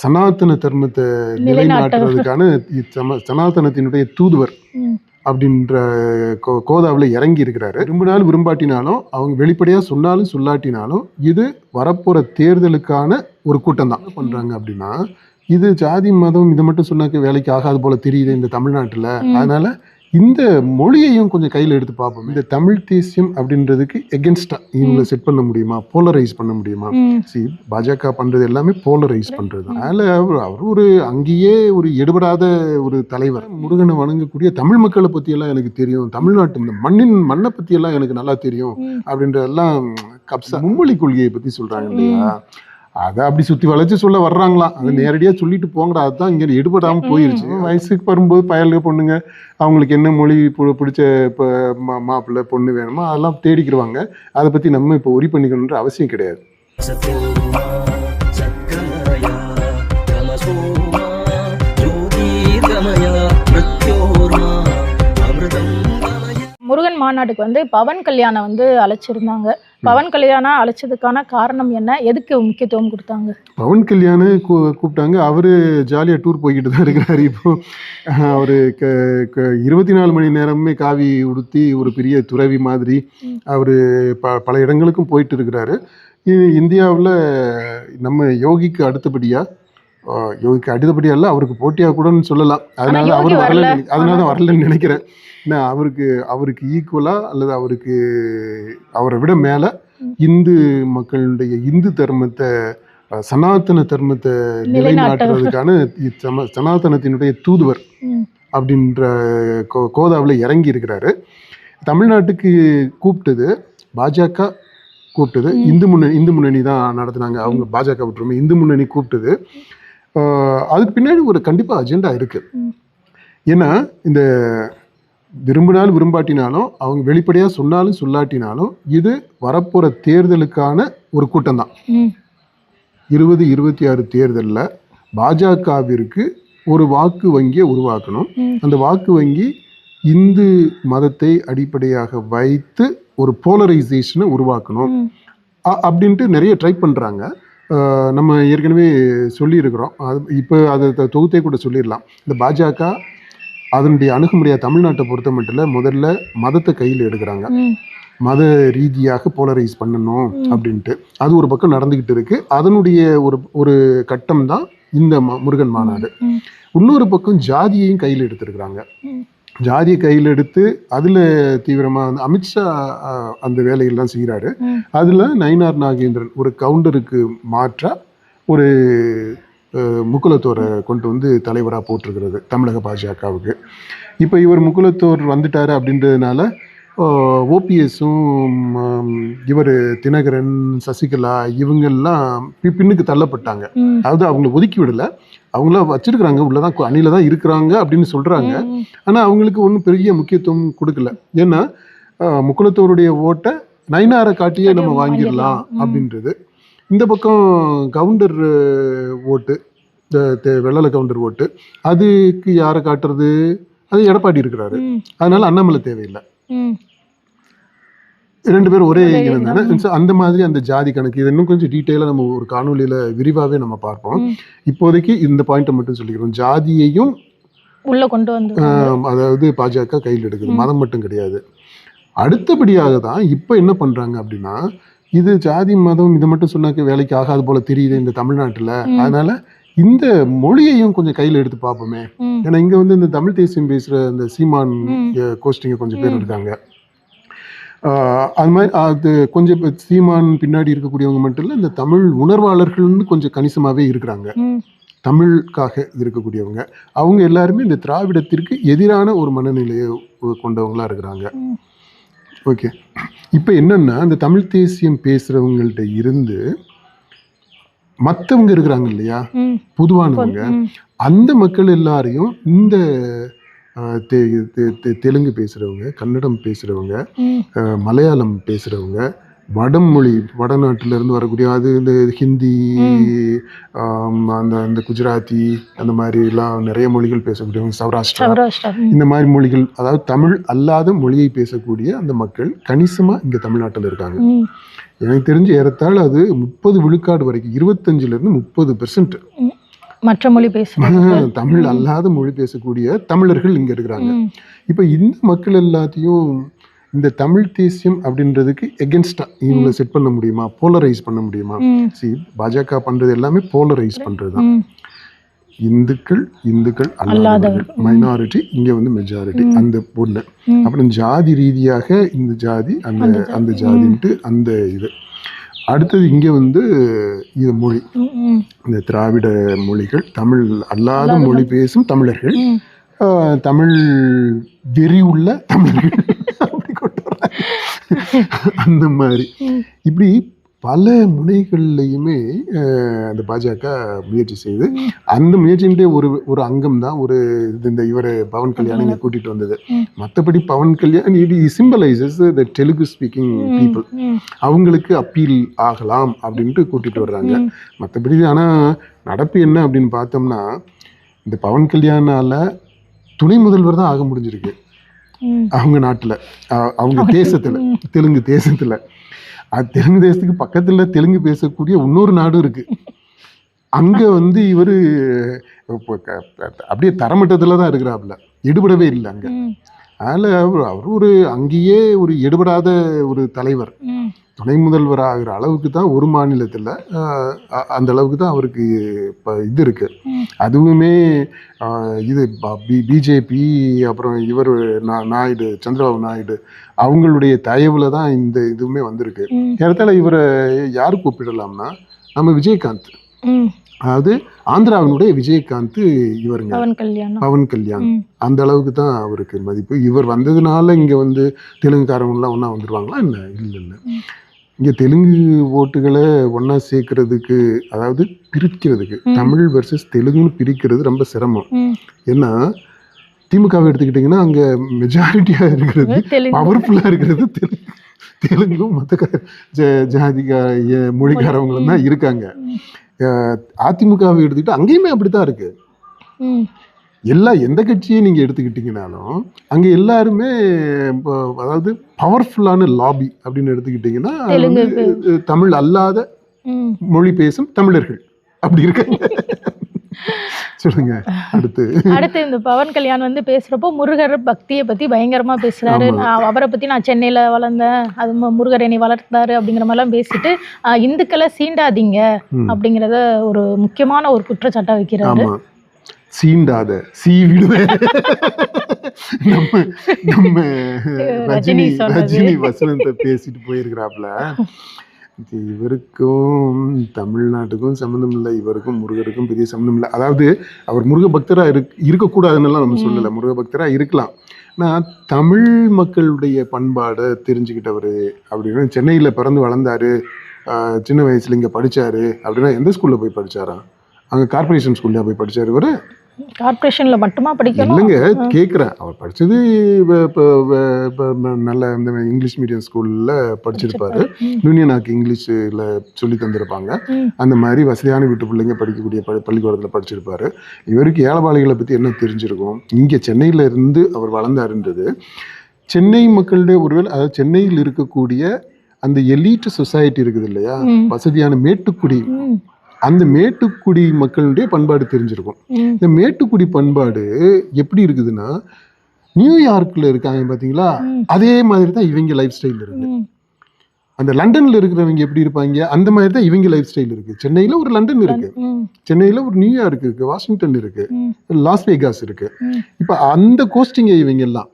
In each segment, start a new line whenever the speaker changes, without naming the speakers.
சனாதன தர்மத்தை நிலைநாட்டுறதுக்கான சனாதனத்தினுடைய தூதுவர் அப்படின்ற கோதாவில் இறங்கி இருக்கிறாரு. விரும்பினாலும் விரும்பாட்டினாலும் அவங்க வெளிப்படையாக சொன்னாலும் சொல்லாட்டினாலும் இது வரப்போகிற தேர்தலுக்கான ஒரு கூட்டம் தான் பண்ணுறாங்க. அப்படின்னா இது ஜாதி மதம் இதை மட்டும் சொன்னாக்க வேலைக்கு ஆகாது போல தெரியுது இந்த தமிழ்நாட்டில். அதனால இந்த மொழியையும் கொஞ்சம் கையில் எடுத்து பார்ப்போம். இந்த தமிழ் தேசியம் அப்படின்றதுக்கு எகென்ஸ்டா இவங்களை செட் பண்ண முடியுமா, போலரைஸ் பண்ண முடியுமா? பாஜக பண்றது எல்லாமே போலரைஸ் பண்றது. அதனால அவர் ஒரு அங்கேயே ஒரு எடுபடாத ஒரு தலைவர். முருகனை வணங்கக்கூடிய தமிழ் மக்களை பத்தி எல்லாம் எனக்கு தெரியும், தமிழ்நாட்டு இந்த மண்ணை பத்தி எல்லாம் எனக்கு நல்லா தெரியும் அப்படின்றதெல்லாம் கப்சா மும்மொழி கொள்கையை பத்தி சொல்றாங்க இல்லையா? அதை அப்படி சுற்றி வளைச்சு சொல்ல வர்றாங்களாம். அதை நேரடியாக சொல்லிட்டு போங்கடா, அதுதான் இங்கே எடுபடாமல் போயிருச்சு. வயசுக்கு வரும்போது பயலுக பொண்ணுங்க அவங்களுக்கு என்ன மொழி பிடிச்ச இப்போ மாப்பிள்ளை பொண்ணு வேணுமோ அதெல்லாம் தேடிக்கிடுவாங்க. அதை பற்றி நம்ம இப்போ ஒரி பண்ணிக்கணுன்ற அவசியம் கிடையாது.
முருகன் மாநாட்டுக்கு பவன் கல்யாணம் அழைச்சிருந்தாங்க. பவன் கல்யாணம் அழைச்சதுக்கான காரணம் என்ன, எதுக்கு முக்கியத்துவம் கொடுத்தாங்க?
பவன் கல்யாணம் கூப்பிட்டாங்க. அவரு ஜாலியா டூர் போய்கிட்டு தான் இருக்கிறாரு. இப்போ அவரு 24 மணி நேரமே காவி உடுத்தி ஒரு பெரிய துறவி மாதிரி அவரு பல இடங்களுக்கும் போயிட்டு இருக்கிறாரு. இந்தியாவில் நம்ம யோகிக்கு அடுத்தபடியா அவருக்கு போட்டியா கூடன்னு சொல்லலாம். அதனால தான் வரலன்னு நினைக்கிறேன். அவருக்கு ஈக்குவலா அல்லது அவரை விட மேல இந்து மக்களுடைய இந்து தர்மத்தை சனாதன தர்மத்தை நிலைநாட்டுறதுக்கான சனாதனத்தினுடைய தூதுவர் அப்படின்ற கோதாவில் இறங்கி இருக்கிறாரு. தமிழ்நாட்டுக்கு கூப்பிட்டது பாஜக கூப்பிட்டது, இந்து முன்னணி தான் நடத்துனாங்க. அவங்க பாஜக விட்டுருமே, இந்து முன்னணி கூப்பிட்டது. அதுக்கு பின்னாடி ஒரு கண்டிப்பா அஜெண்டா இருக்கு. ஏன்னா இந்த விரும்பினாலும் விரும்பாட்டினாலும் அவங்க வெளிப்படையாக சொன்னாலும் சொல்லாட்டினாலும் இது வரப்போகிற தேர்தலுக்கான ஒரு கூட்டம் தான். 2026 தேர்தலில் பாஜகவிற்கு ஒரு வாக்கு வங்கியை உருவாக்கணும். அந்த வாக்கு வங்கி இந்து மதத்தை அடிப்படையாக வைத்து ஒரு போலரைசேஷனை உருவாக்கணும் அப்படின்ட்டு நிறைய ட்ரை பண்ணுறாங்க. நம்ம ஏற்கனவே சொல்லியிருக்கிறோம். இப்போ அதை தொகுத்தே கூட சொல்லிடலாம். இந்த பாஜக அதனுடைய அணுகுமுறையாக தமிழ்நாட்டை பொறுத்த மட்டும் முதல்ல மதத்தை கையில் எடுக்கிறாங்க. மத ரீதியாக போலரைஸ் பண்ணணும் அப்படின்ட்டு அது ஒரு பக்கம் நடந்துக்கிட்டு இருக்கு. அதனுடைய ஒரு கட்டம் தான் இந்த முருகன் மாநாடு. இன்னொரு பக்கம் ஜாதியையும் கையில் எடுத்திருக்கிறாங்க. ஜாதியை கையில் எடுத்து அதில் தீவிரமாக அமித்ஷா அந்த வேலைகள்லாம் செய்கிறாரு. அதில் நயினார் நாகேந்திரன் ஒரு கவுண்டருக்கு மாற்றா ஒரு முக்குலத்தோரை கொண்டு தலைவராக போட்டிருக்கிறது தமிழக பாஜகவுக்கு. இப்போ இவர் முக்குலத்தோர் வந்துட்டாரு அப்படின்றதுனால ஓபிஎஸும் இவர் தினகரன், சசிகலா இவங்கெல்லாம் பின்னுக்கு தள்ளப்பட்டாங்க. அதாவது அவங்கள ஒதுக்கி விடலை, அவங்கள வச்சிருக்கிறாங்க, உள்ளதான் அணில தான் இருக்கிறாங்க அப்படின்னு சொல்றாங்க. ஆனால் அவங்களுக்கு ஒன்றும் பெரிய முக்கியத்துவம் கொடுக்கல. ஏன்னா முக்குலத்தோருடைய ஓட்டை நயினாரை காட்டியே நம்ம வாங்கிடலாம் அப்படின்றது. இந்த பக்கம் கவுண்டர் ஓட்டு, வெள்ளல கவுண்டர் ஓட்டு, அதுக்கு யாரை காட்டுறது? அது எடப்பாடி இருக்கிறாரு. அதனால அண்ணாமலை தேவையில்லை. 2 பேரும் ஒரே இனம் தானே. அந்த மாதிரி அந்த ஜாதி கணக்கு இது இன்னும் கொஞ்சம் டீட்டெயிலாக நம்ம ஒரு காணொலியில விரிவாகவே நம்ம பார்ப்போம். இப்போதைக்கு இந்த பாயிண்ட்டை மட்டும் சொல்லிக்கிறோம். ஜாதியையும்
உள்ள கொண்டு வந்து
அதாவது பாஜக கையில் எடுக்குது, மதம் மட்டும் கிடையாது. அடுத்தபடியாக தான் இப்போ என்ன பண்றாங்க அப்படின்னா, இது ஜாதி மதம் இதை மட்டும் சொன்னாக்க வேலைக்கு ஆகாது போல தெரியுது இந்த தமிழ்நாட்டில். அதனால இந்த மொழியையும் கொஞ்சம் கையில் எடுத்து பார்ப்போமே. ஏன்னா இங்க இந்த தமிழ் தேசியம் பேசுற இந்த சீமான் கோஷ்டிங்க கொஞ்சம் பேர் இருக்காங்க. அது மாதிரி அது கொஞ்சம் சீமான் பின்னாடி இருக்கக்கூடியவங்க மட்டும் இல்லை, இந்த தமிழ் உணர்வாளர்கள்னு கொஞ்சம் கணிசமாகவே இருக்கிறாங்க. தமிழுக்காக இருக்கக்கூடியவங்க அவங்க எல்லாருமே இந்த திராவிடத்திற்கு எதிரான ஒரு மனநிலையை கொண்டவங்களா இருக்கிறாங்க. ஓகே, இப்போ என்னன்னா இந்த தமிழ் தேசியம் பேசுறவங்கள்ட்ட இருந்து மற்றவங்க இருக்கிறாங்க இல்லையா, பொதுவானவங்க, அந்த மக்கள் எல்லாரையும் இந்த தெலுங்கு பேசுறவங்க, கன்னடம் பேசுறவங்க, மலையாளம் பேசுறவங்க, வடநாட்டில இருந்து வரக்கூடிய அது இந்த ஹிந்தி, அந்த குஜராத்தி, அந்த மாதிரி எல்லாம் நிறைய மொழிகள் பேசக்கூடியவங்க, சௌராஷ்டிரா, இந்த மாதிரி மொழிகள், அதாவது தமிழ் அல்லாத மொழியை பேசக்கூடிய அந்த மக்கள் கணிசமா இங்க தமிழ்நாட்டில் இருக்காங்க. எனக்கு தெரிஞ்சு ஏறத்தாழ அது 30 விழுக்காடு வரைக்கும், 25% 30%.
மற்ற மொழி பேசுறாங்க,
தமிழ் அல்லாத மொழி பேசக்கூடிய தமிழர்கள் இங்க இருக்கிறாங்க. இப்ப இந்த மக்கள் எல்லாத்தையும் இந்த தமிழ் தேசியம் அப்படின்றதுக்கு எகென்ஸ்டா இவங்களை செட் பண்ண முடியுமா, போலரைஸ் பண்ண முடியுமா? பாஜக பண்றது எல்லாமே போலரைஸ் பண்றதுதான். இந்துக்கள் அல்லாதவர்கள் மைனாரிட்டி, இங்க வந்து மெஜாரிட்டி அந்த பொண்ணு. அப்புறம் ஜாதி ரீதியாக இந்த ஜாதி அந்த ஜாதின்ட்டு அந்த இது. அடுத்தது இங்க வந்து இது மொழி, இந்த திராவிட மொழிகள், தமிழ் அல்லாத மொழி பேசும் தமிழர்கள், தமிழ் வெறி உள்ள தமிழர்கள் அப்படி கொண்டு வர்றாங்க. அந்த மாதிரி இப்படி பல முனைகள்லையுமே அந்த பாஜக முயற்சி செய்து, அந்த முயற்சியினுடைய ஒரு அங்கம் தான் ஒரு இந்த இவர் பவன் கல்யாணம் இங்கே கூட்டிட்டு வந்தது. மற்றபடி Pawan Kalyan it symbolises the Telugu speaking people, அவங்களுக்கு அப்பீல் ஆகலாம் அப்படின்ட்டு கூட்டிட்டு வர்றாங்க. மற்றபடி ஆனால் நடப்பு என்ன அப்படின்னு பார்த்தோம்னா, இந்த பவன் கல்யாணால துணை முதல்வர் தான் ஆக முடிஞ்சிருக்கு அவங்க நாட்டில், அவங்க தேசத்தில், தெலுங்கு தேசத்தில். அது தெலுங்கு தேசத்துக்கு பக்கத்துல தெலுங்கு பேசக்கூடிய இன்னொரு நாடும் இருக்கு. அங்க வந்து இவரு அப்படியே தரமட்டத்துல தான் இருக்கிறாப்புல, எடுபடவே இல்லை அங்க. அதனால அவர் ஒரு அங்கேயே ஒரு எடுபடாத ஒரு தலைவர், துணை முதல்வர் ஆகிற அளவுக்கு தான் ஒரு மாநிலத்தில் அந்த அளவுக்கு தான் அவருக்கு இது இருக்கு. அதுவுமே இது பிஜேபி அப்புறம் இவர் நாயுடு, சந்திரபாபு நாயுடு அவங்களுடைய தயவுல தான் இந்த இதுவுமே வந்திருக்கு. இடத்துல இவரை யாரு கூப்பிடலாம்னா நம்ம விஜயகாந்த், அதாவது ஆந்திராவினுடைய விஜயகாந்த் இவருங்க, பவன் கல்யாண். அந்த அளவுக்கு தான் அவருக்கு மதிப்பு. இவர் வந்ததுனால இங்க வந்து தெலுங்குக்காரவங்கலாம் ஒன்றா வந்துடுவாங்களா என்ன? இல்லை. இங்கே தெலுங்கு ஓட்டுகளை ஒன்றா சேர்க்கறதுக்கு, அதாவது பிரிக்கிறதுக்கு, தமிழ் வெர்சஸ் தெலுங்குன்னு பிரிக்கிறது ரொம்ப சிரமம். ஏன்னா திமுகவை எடுத்துக்கிட்டிங்கன்னா அங்கே மெஜாரிட்டியாக இருக்கிறது, பவர்ஃபுல்லாக இருக்கிறது தெலுங்கும் மற்ற ஜாதிகா மொழிக்காரவங்களும் தான் இருக்காங்க. அதிமுகவை எடுத்துக்கிட்டு அங்கேயுமே அப்படித்தான் இருக்கு. எந்த கட்சியை நீங்க எடுத்துக்கிட்டீங்கன்னாலும் அங்க எல்லாருமே அதாவது பவர்ஃபுல்லான லாபி அப்படின்னு எடுத்துக்கிட்டீங்கன்னா தமிழ் அல்லாத மொழி பேசும் தமிழர்கள் அப்படி இருக்காங்க. சொல்லுங்க. அடுத்து
இந்த பவன் கல்யாண் வந்து பேசுறப்போ முருகர் பக்தியை பத்தி பயங்கரமா பேசுறாரு. அவரை பத்தி நான் சென்னையில வளர்ந்தேன், அது முருகர் என்னை வளர்த்தாரு அப்படிங்கிற மாதிரிலாம் பேசிட்டு இந்துக்களை சீண்டாதீங்க அப்படிங்கிறத ஒரு முக்கியமான ஒரு குற்றச்சாட்டா வைக்கிறாரு.
சீண்டாத சீவிடுவேன் நம்ம ரஜினி வசனத்தை பேசிட்டு போயிருக்கிறாப்ல. இவருக்கும் தமிழ்நாட்டுக்கும் சம்மந்தம் இல்லை, இவருக்கும் முருகருக்கும் பெரிய சம்மந்தம் இல்லை. அதாவது அவர் முருக பக்தரா இருக்கக்கூடாதுன்னு நம்ம சொல்லலை, முருக பக்தரா இருக்கலாம். ஆனால் தமிழ் மக்களுடைய பண்பாடை தெரிஞ்சுக்கிட்டவர் அப்படின்னு, சென்னையில் பிறந்து வளர்ந்தாரு, சின்ன வயசுல இங்கே படிச்சாரு அப்படின்னா எந்த ஸ்கூல்ல போய் படிச்சாரா? அங்கே கார்பரேஷன் ஸ்கூல்ல போய் படிச்சாரு இவரு?
கார்பரேஷன்ல மட்டுமா படிக்கணும்?
இல்லைங்க, கேட்குறேன். அவர் படிச்சது நல்ல இந்த இங்கிலீஷ் மீடியம் ஸ்கூல்ல படிச்சிருப்பாரு, யூனியன் ஆக்கி இங்கிலீஷ்ல சொல்லி தந்திருப்பாங்க. அந்த மாதிரி வசதியான வீட்டு பிள்ளைங்க படிக்கக்கூடிய பள்ளிக்கூடத்தில் படிச்சிருப்பாரு. இவருக்கு ஏழைபாளைகளை பத்தி என்ன தெரிஞ்சிருக்கும்? இங்க சென்னையில இருந்து அவர் வளர்ந்தாருன்றது சென்னை மக்களுடைய ஒருவேளை, அதாவது சென்னையில் இருக்கக்கூடிய அந்த எலீட் சொசைட்டி இருக்குது இல்லையா, வசதியான மேட்டுக்குடி, அந்த மேட்டுக்குடி மக்களுடைய பண்பாடு தெரிஞ்சிருக்கும். இந்த மேட்டுக்குடி பண்பாடு எப்படி இருக்குதுன்னா, நியூயார்க்ல இருக்காங்க பாத்தீங்களா, அதே மாதிரி தான் இவங்க லைஃப் ஸ்டைல் இருக்கு. அந்த லண்டன்ல இருக்கிறவங்க எப்படி இருப்பாங்க, அந்த மாதிரி தான் இவங்க லைஃப் ஸ்டைல் இருக்கு. சென்னையில ஒரு லண்டன் இருக்கு, சென்னையில ஒரு நியூயார்க் இருக்கு, வாஷிங்டன் இருக்கு, லாஸ் வேகாஸ் இருக்கு. இப்ப அந்த கோஸ்டிங்க இவங்க எல்லாம்.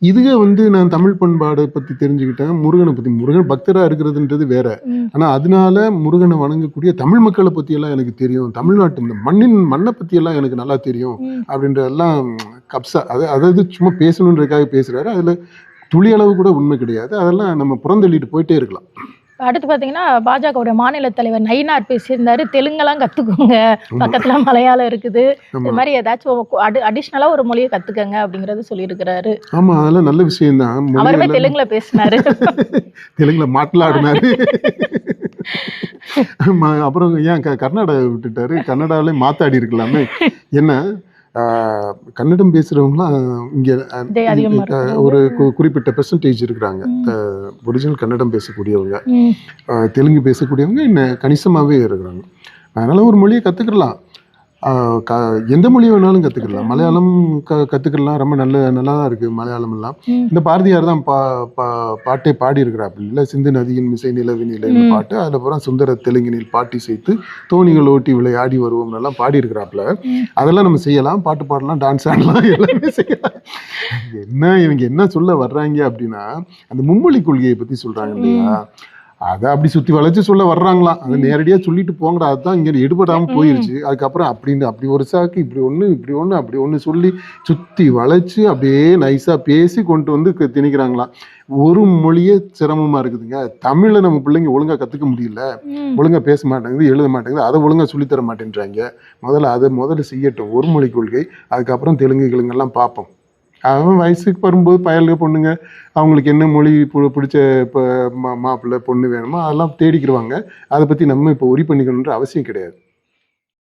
இதுக வந்து நான் தமிழ் பண்பாடை பத்தி தெரிஞ்சுக்கிட்டேன், முருகனை பத்தி, முருகன் பக்தரா இருக்கிறதுன்றது வேற. ஆனா அதனால முருகனை வணங்கக்கூடிய தமிழ் மக்களை பத்தி எல்லாம் எனக்கு தெரியும், தமிழ்நாட்டு இந்த மண்ணை பத்தி எல்லாம் எனக்கு நல்லா தெரியும் அப்படின்றதெல்லாம் கப்சா. அதாவது சும்மா பேசணுன்றதுக்காக பேசுறாரு, அதுல துளி அளவு கூட உண்மை கிடையாது. அதெல்லாம் நம்ம புறந்தள்ளிட்டு போயிட்டே இருக்கலாம்.
அடுத்து பார்த்தீங்கன்னா பாஜகவுடைய மாநில தலைவர் நயினார் பேசியிருந்தாரு, தெலுங்கெல்லாம் கற்றுக்கோங்க, பக்கத்தில் மலையாளம் இருக்குது, இது மாதிரி ஏதாச்சும் அடிஷ்னலாக ஒரு மொழியை கற்றுக்கங்க அப்படிங்கிறது சொல்லியிருக்கிறாரு.
ஆமாம், அதெல்லாம் நல்ல விஷயம் தான்.
அவருமே தெலுங்குல பேசினாரு,
தெலுங்குல மாట్లాடினாரு. அப்புறம் ஏன் கர்நாடகா விட்டுட்டாரு? கன்னடாவிலே மாத்தாடி இருக்கலாமே. என்ன கன்னடம் பேசுறவங்களாம் இங்க ஒரு குறிப்பிட்ட பெர்சன்டேஜ் இருக்கிறாங்க, ஒரிஜினல் கன்னடம் பேசக்கூடியவங்க. தெலுங்கு பேசக்கூடியவங்க என்ன கணிசமாவே இருக்கிறாங்க. அதனால ஒரு மொழியை கத்துக்கலாம். எந்த மொழி வேணாலும் கற்றுக்கலாம். மலையாளம் கற்றுக்கலாம், ரொம்ப நல்லா தான் இருக்குது மலையாளம் எல்லாம். இந்த பாரதியார் தான் பாட்டே பாடியிருக்கிறாப்புல இல்லை, சிந்து நதியின் மிசை நிலவினில் பாட்டு, அதில் பூரா சுந்தர தெலுங்கினில் பாட்டி சேர்த்து தோணிகள் ஓட்டி விளையாடி வருவோம் எல்லாம் பாடியிருக்கிறாப்புல. அதெல்லாம் நம்ம செய்யலாம், பாட்டு பாடலாம், டான்ஸ் ஆடலாம், எல்லாமே செய்யலாம். இவங்க என்ன சொல்ல வர்றாங்க அப்படின்னா, அந்த மும்மொழி கொள்கையை பற்றி சொல்கிறாங்க இல்லையா, அதை அப்படி சுற்றி வளைச்சு சொல்ல வர்றாங்களாம். அதை நேரடியாக சொல்லிட்டு போங்கடா, அதுதான் இங்கே எடுபடாமல் போயிருச்சு. அதுக்கப்புறம் அப்படி ஒரு சாக்கு இப்படி ஒன்று அப்படி ஒன்று சொல்லி சுற்றி வளைச்சு அப்படியே நைஸாக பேசி கொண்டு வந்து திணிக்கிறாங்களாம். ஒரு மொழியே சிரமமாக இருக்குதுங்க. தமிழை நம்ம பிள்ளைங்க ஒழுங்காக கற்றுக்க முடியல, ஒழுங்காக பேச மாட்டேங்குது, எழுத மாட்டேங்குது, அதை ஒழுங்காக சொல்லித்தர மாட்டேன்றாங்க. முதல்ல செய்யட்டும் ஒரு மொழி கொள்கை, அதுக்கப்புறம் தெலுங்குகளுங்கெல்லாம் பார்ப்போம். அவன் வயசுக்கு வரும்போது பயலுக பொண்ணுங்க அவங்களுக்கு என்ன மொழி பிடிச்ச இப்போ மாப்பிள்ளை பொண்ணு வேணுமோ அதெல்லாம் தேடிக்கிடுவாங்க. அதை பற்றி நம்ம இப்போ ஒரி பண்ணிக்கணுன்ற அவசியம் கிடையாது.